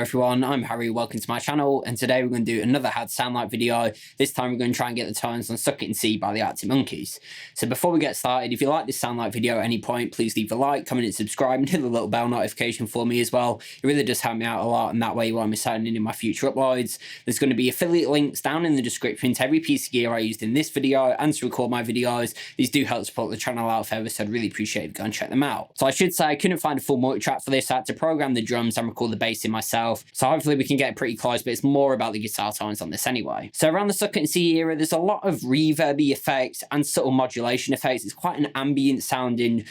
everyone, I'm Harry, welcome to my channel, and today we're going to do another How to Sound Like video. This time we're going to try and get the tones on Suck It and See by the Arctic Monkeys. So before we get started, if you like this Sound Like video at any point, please leave a like, comment and subscribe, and hit the little bell notification for me as well. It really does help me out a lot, and that way you won't miss out on any of my future uploads. There's going to be affiliate links down in the description to every piece of gear I used in this video and to record my videos. These do help support the channel out further, so I'd really appreciate if you go and check them out. So I should say I couldn't find a full multi-track for this. I had to program the drums and record the bass in myself, so hopefully we can get pretty close, but it's more about the guitar tones on this anyway. So around the Suck It and See era, there's a lot of reverby effects and subtle modulation effects. It's quite an ambient sounding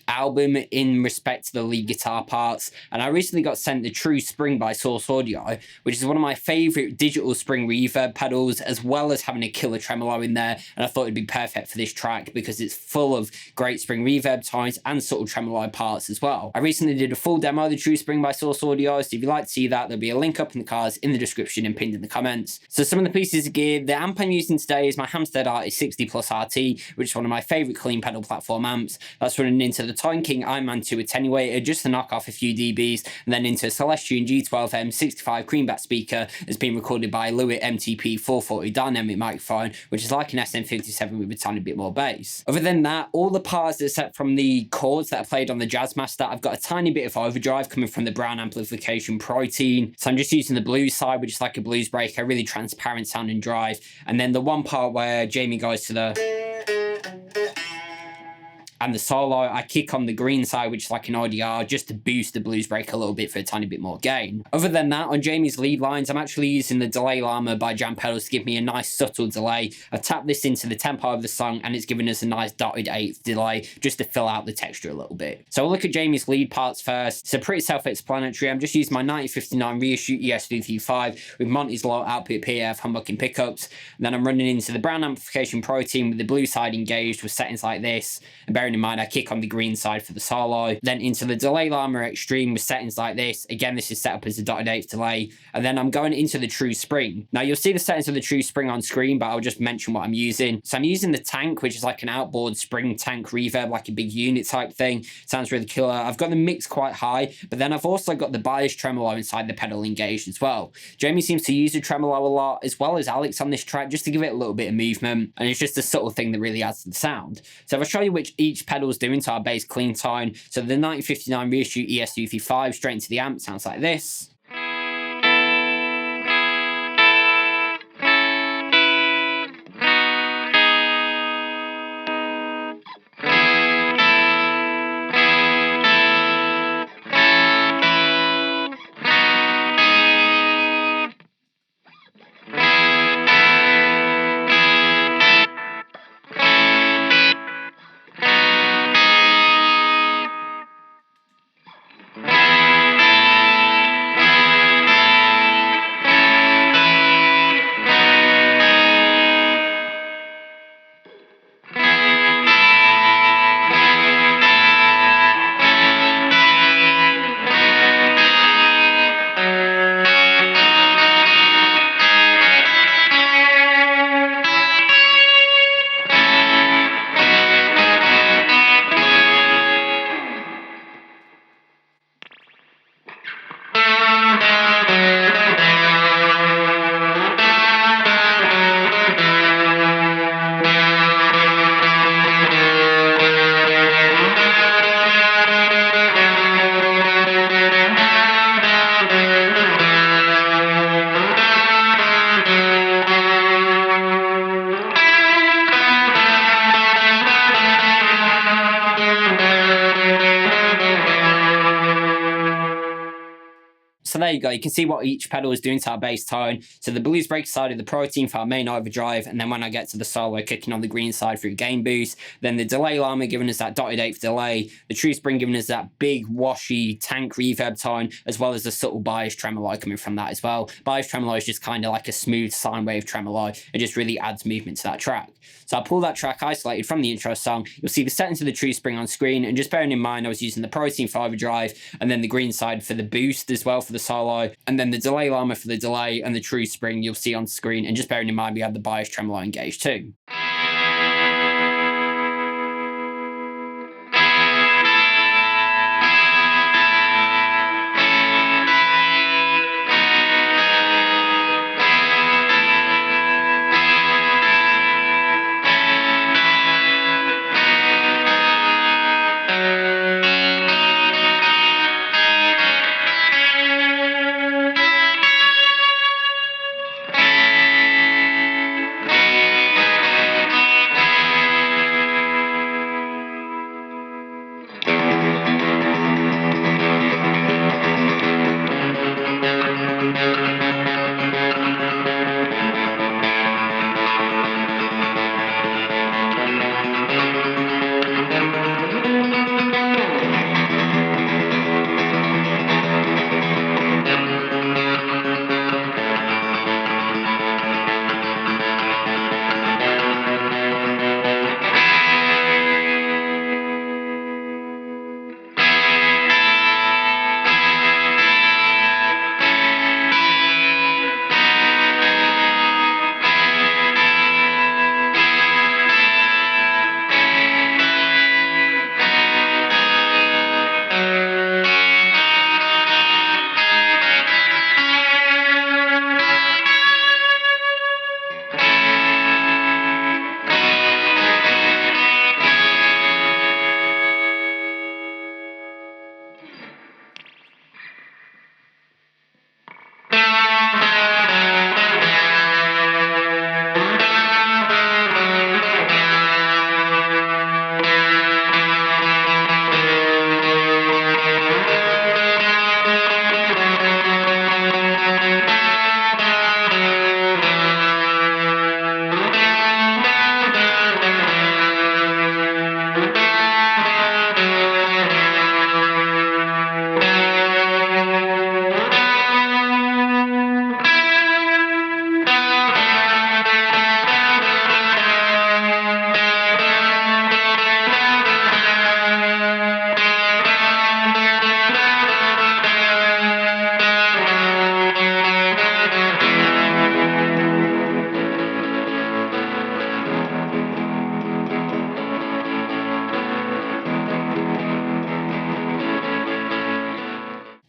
album in respect to the lead guitar parts, and I recently got sent the True Spring by Source Audio, which is one of my favorite digital spring reverb pedals, as well as having a killer tremolo in there, and I thought it'd be perfect for this track because it's full of great spring reverb tones and subtle tremolo parts as well. I recently did a full demo of the True Spring by Source Audio, so if you'd like to see that, there'll be a link up in the cards in the description and pinned in the comments. So some of the pieces of gear, the amp I'm using today is my Hamstead Artist 60 Plus RT, which is one of my favorite clean pedal platform amps. That's running into the Tone King Ironman 2 Attenuator just to knock off a few dBs, and then into a Celestion G12M 65 Creamback speaker that's been recorded by Lewitt MTP440 dynamic microphone, which is like an SM57 with a tiny bit more bass. Other than that, all the parts except from the chords that I played on the Jazzmaster, I've got a tiny bit of overdrive coming from the Browne Amplification protein, so I'm just using the blues side, which is like a blues breaker, really transparent sounding drive, and then the one part where Jamie goes to the and the solo, I kick on the green side, which is like an ODR, just to boost the blues break a little bit for a tiny bit more gain. Other than that, on Jamie's lead lines, I'm actually using the Delay Llama by Jam Pedals to give me a nice subtle delay. I've tapped this into the tempo of the song, and it's giving us a nice dotted eighth delay, just to fill out the texture a little bit. So we'll look at Jamie's lead parts first. So pretty self-explanatory. I'm just using my 1959 Reissue ES335 with Montys low output PF humbucking pickups. And then I'm running into the Browne Amplification protein with the blue side engaged with settings like this. And bearing in mind, I kick on the green side for the solo, then into the Delay Llama Extreme with settings like this. Again, this is set up as a dotted eighth delay, and then I'm going into the True Spring. Now you'll see the settings of the True Spring on screen, but I'll just mention what I'm using. So I'm using the Tank, which is like an outboard spring tank reverb, like a big unit type thing. Sounds really killer. I've got the mix quite high, but then I've also got the bias tremolo inside the pedal engaged as well. Jamie seems to use the tremolo a lot, as well as Alex on this track, just to give it a little bit of movement, and it's just a subtle thing that really adds to the sound. So if I show you which each pedal's doing to our bass clean tone, so the 1959 Reissue ES335 straight into the amp sounds like this. So there you go, you can see what each pedal is doing to our bass tone. So the blues breaker side of the protein for our main overdrive, and then when I get to the solo, kicking on the green side for a gain boost. Then the Delay Llama giving us that dotted eighth delay, the True Spring giving us that big washy tank reverb tone, as well as the subtle bias tremolo coming from that as well. Bias tremolo is just kind of like a smooth sine wave tremolo. It just really adds movement to that track. So I'll pull that track isolated from the intro song. You'll see the settings of the True Spring on screen, and just bearing in mind I was using the protein for overdrive, and then the green side for the boost as well for the solo, and then the Delay Llama for the delay, and the True Spring you'll see on screen, and just bearing in mind we had the bias tremolo engaged too.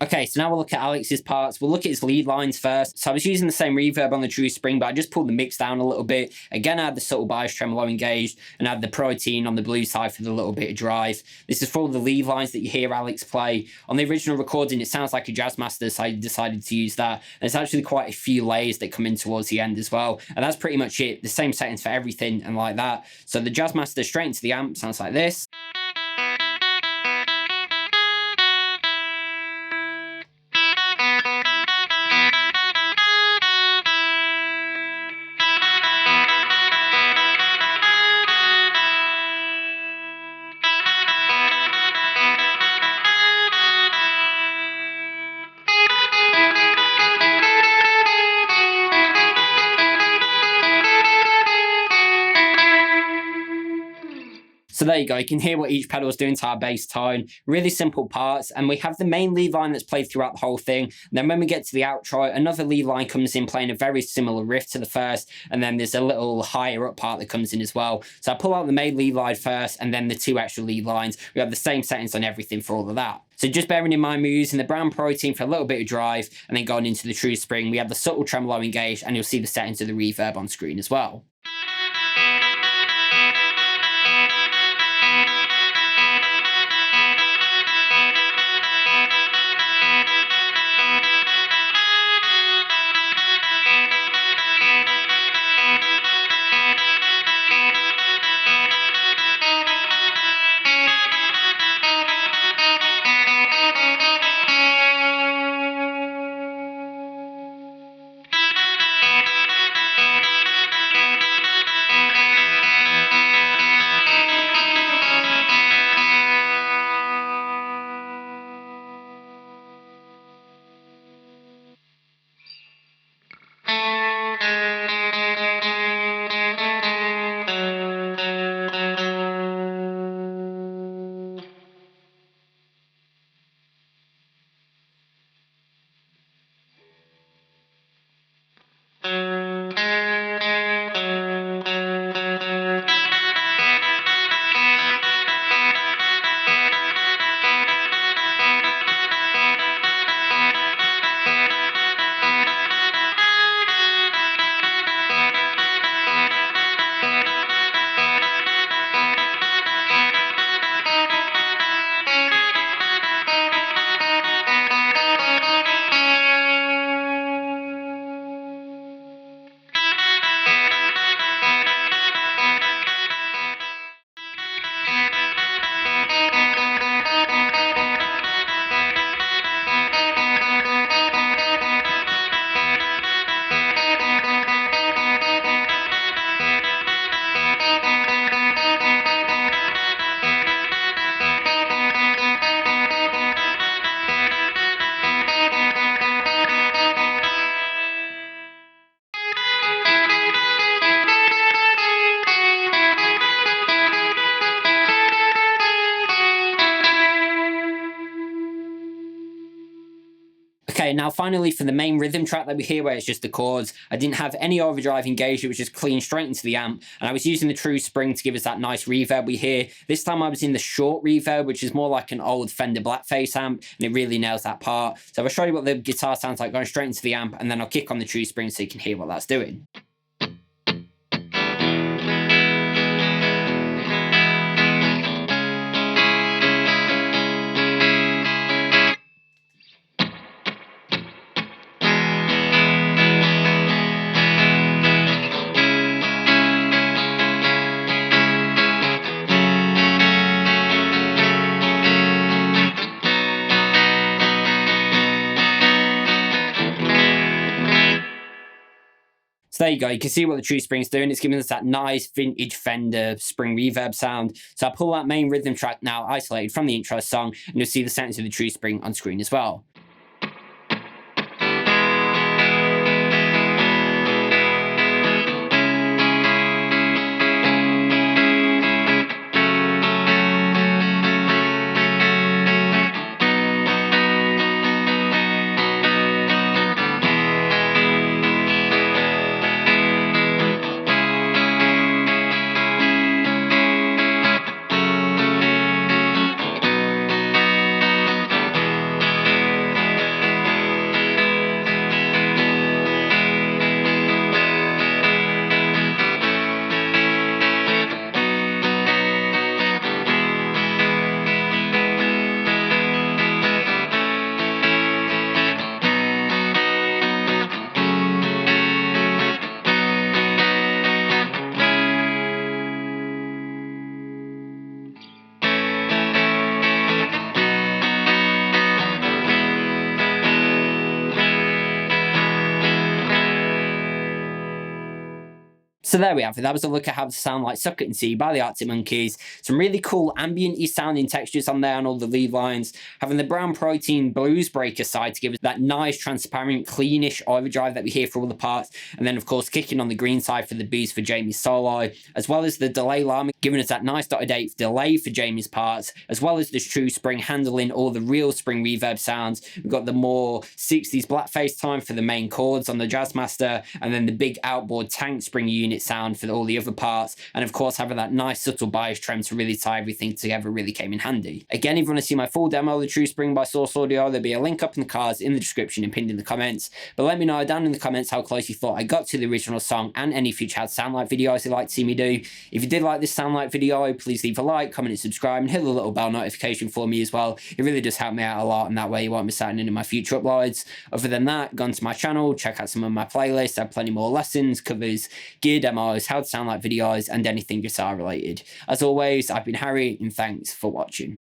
Okay, so now we'll look at Alex's parts. We'll look at his lead lines first. So I was using the same reverb on the true spring, but I just pulled the mix down a little bit. Again, I had the subtle bias tremolo engaged, and I had the protein on the blue side for the little bit of drive. This is for all the lead lines that you hear Alex play. On the original recording, it sounds like a Jazzmaster, so I decided to use that. And there's actually quite a few layers that come in towards the end as well. And that's pretty much it. The same settings for everything and like that. So the Jazzmaster straight into the amp sounds like this. So there you go, you can hear what each pedal is doing to our bass tone. Really simple parts, and we have the main lead line that's played throughout the whole thing. Then when we get to the outro, another lead line comes in playing a very similar riff to the first, and then there's a little higher up part that comes in as well. So I pull out the main lead line first, and then the two extra lead lines. We have the same settings on everything for all of that. So just bearing in mind, we're using the Browne protein for a little bit of drive, and then going into the true spring, we have the subtle tremolo engaged, and you'll see the settings of the reverb on screen as well. Okay, now finally for the main rhythm track that we hear where it's just the chords, I didn't have any overdrive engaged, it was just clean straight into the amp, and I was using the true spring to give us that nice reverb we hear. This time I was in the short reverb, which is more like an old Fender blackface amp, and it really nails that part. So I'll show you what the guitar sounds like going straight into the amp, and then I'll kick on the true spring so you can hear what that's doing. So there you go, you can see what the true spring's doing. It's giving us that nice vintage Fender spring reverb sound. So I'll pull that main rhythm track now isolated from the intro song, and you'll see the settings of the true spring on screen as well. So there we have it. That was a look at how to sound like Socket and C by the Arctic Monkeys. Some really cool ambient-y sounding textures on there on all the lead lines. Having the Browne Protein Blues Breaker side to give us that nice, transparent, cleanish overdrive that we hear for all the parts. And then, of course, kicking on the green side for the boost for Jamie's solo, as well as the delay llama, giving us that nice dotted 8 delay for Jamie's parts, as well as this true spring handling all the real spring reverb sounds. We've got the more 60s blackface time for the main chords on the Jazzmaster, and then the big outboard tank spring unit sound for all the other parts, and of course having that nice subtle bias trem to really tie everything together really came in handy. Again, if you want to see my full demo of the True Spring by Source Audio, there'll be a link up in the cards, in the description, and pinned in the comments. But let me know down in the comments how close you thought I got to the original song, and any future Had Sound Like videos you'd like to see me do. If you did like this Sound Like video, please leave a like, comment and subscribe, and hit the little bell notification for me as well. It really does help me out a lot, and that way you won't miss out on any of my future uploads. Other than that, go onto my channel, check out some of my playlists. I have plenty more lessons, covers, gear demos, how to sound like videos, and anything guitar related. As always, I've been Harry, and thanks for watching.